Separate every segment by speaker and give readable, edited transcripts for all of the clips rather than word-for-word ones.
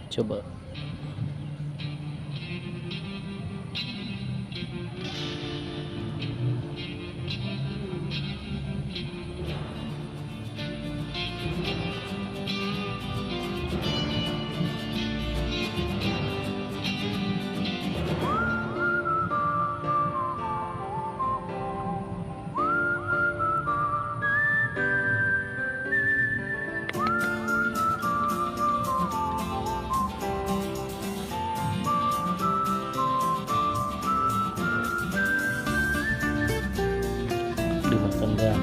Speaker 1: Coba. Dimakan dan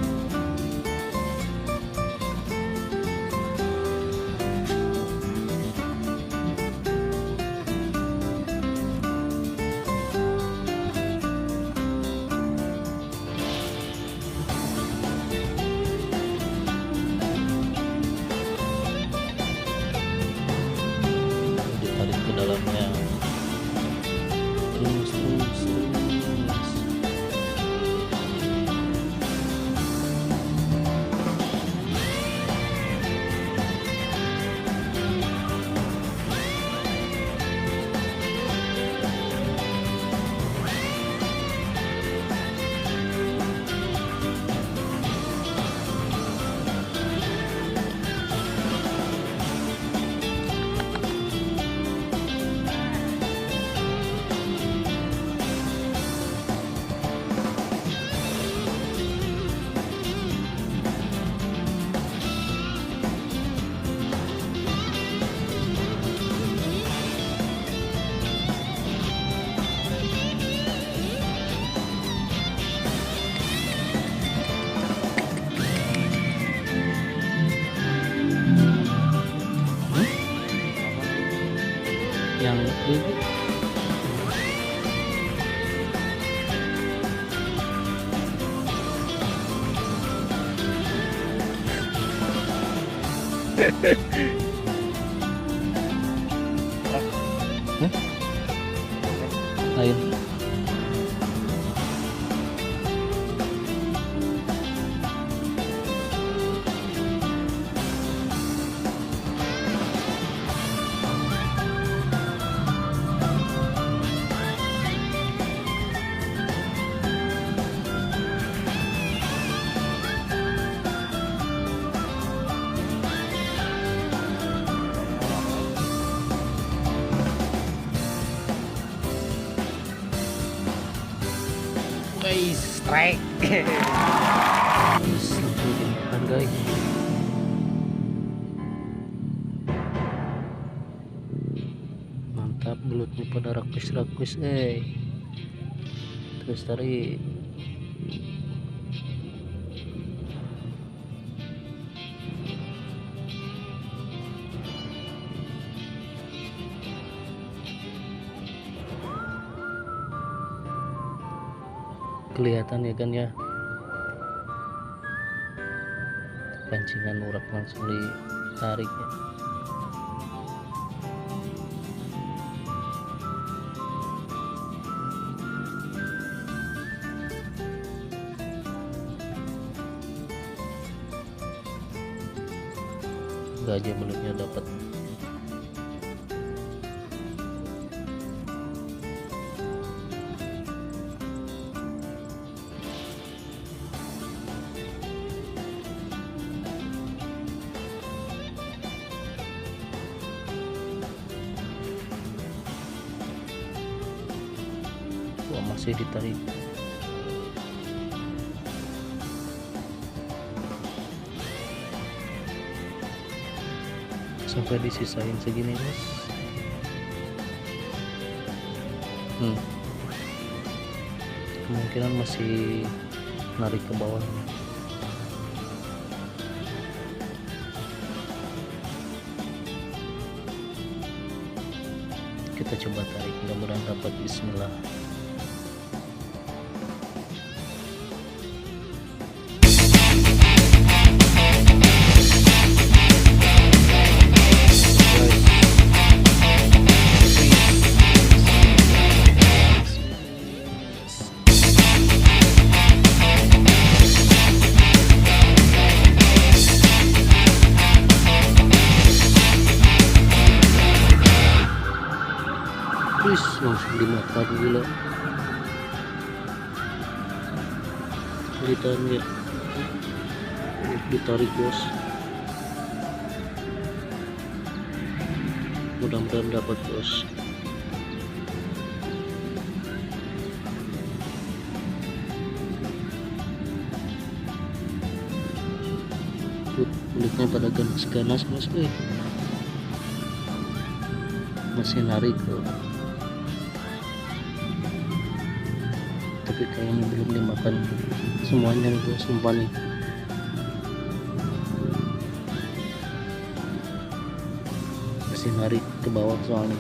Speaker 1: ditarik ke dalamnya. Terus. Yang ini lain.
Speaker 2: Strike.
Speaker 1: Guys, mantap, belutnya pada rakus-rakus, terus tarik. Kelihatan ya kan ya, pancingan urak langsung ditarik ya. Gajah belutnya dapat. Wah, masih ditarik. Sampai disisain segini, guys. Kemungkinan masih narik ke bawah. Kita coba tarik, mudah-mudahan dapat. Bismillah. cepat gila ceritanya. Ditarik bos, mudah-mudahan dapat bos. Kulitnya pada ganas-ganas bos, masih narik loh, tapi kayaknya belum dimakan semuanya nih bos, sumpah nih. Masih narik ke bawah soalnya.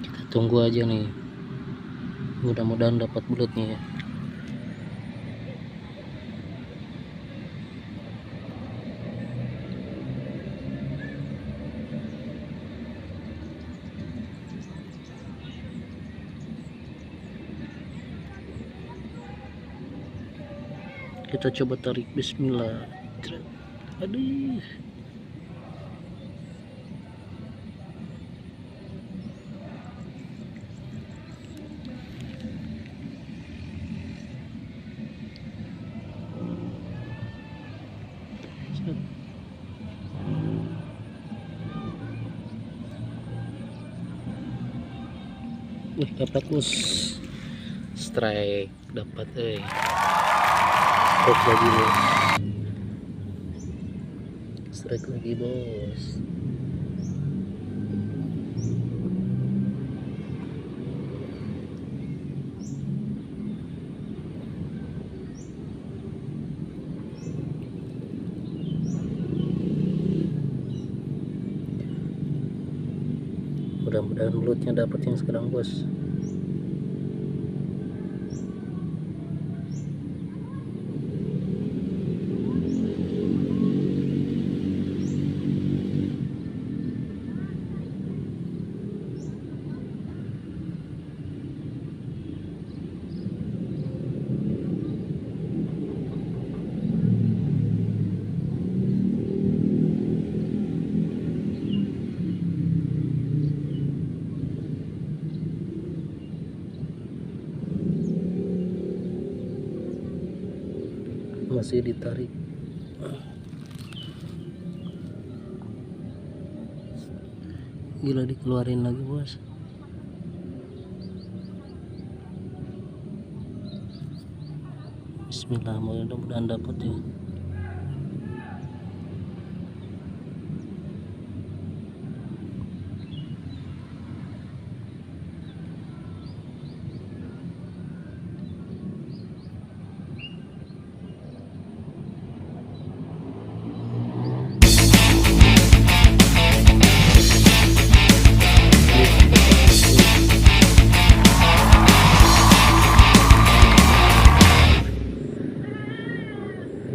Speaker 1: Kita tunggu aja nih, mudah-mudahan dapat bulutnya ya. Kita coba tarik, bismillah. Aduh, dapat bos, strike dapat, strike lagi bos, strike lagi bos. Mudah-mudahan belutnya dapat yang sekarang bos. Masih ditarik. Gila, dikeluarin lagi bos. Bismillah, mudah-mudahan dapat ya.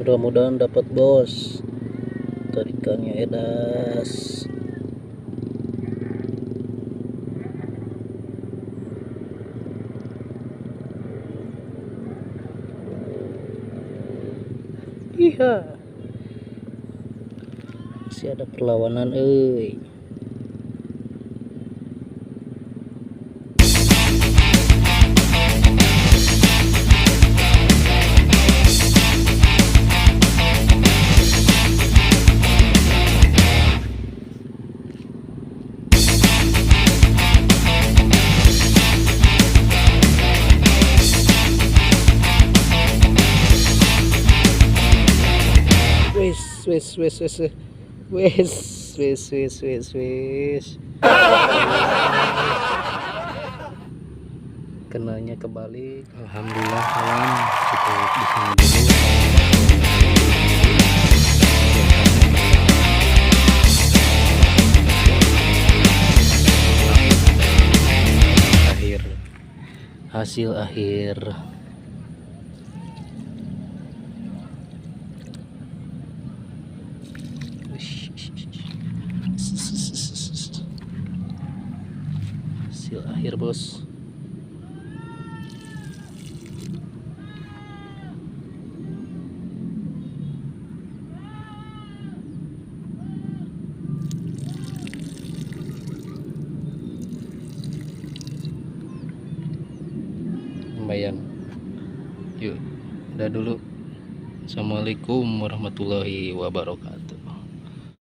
Speaker 1: Mudah-mudahan dapat bos, tarikannya edas. Iya, masih ada perlawanan wes kenanya kebalik. Alhamdulillah kawan, cukup di sini dulu. Hasil akhir. hasil akhir bos. Lumayan. Yuk, udah dulu. Assalamualaikum warahmatullahi wabarakatuh.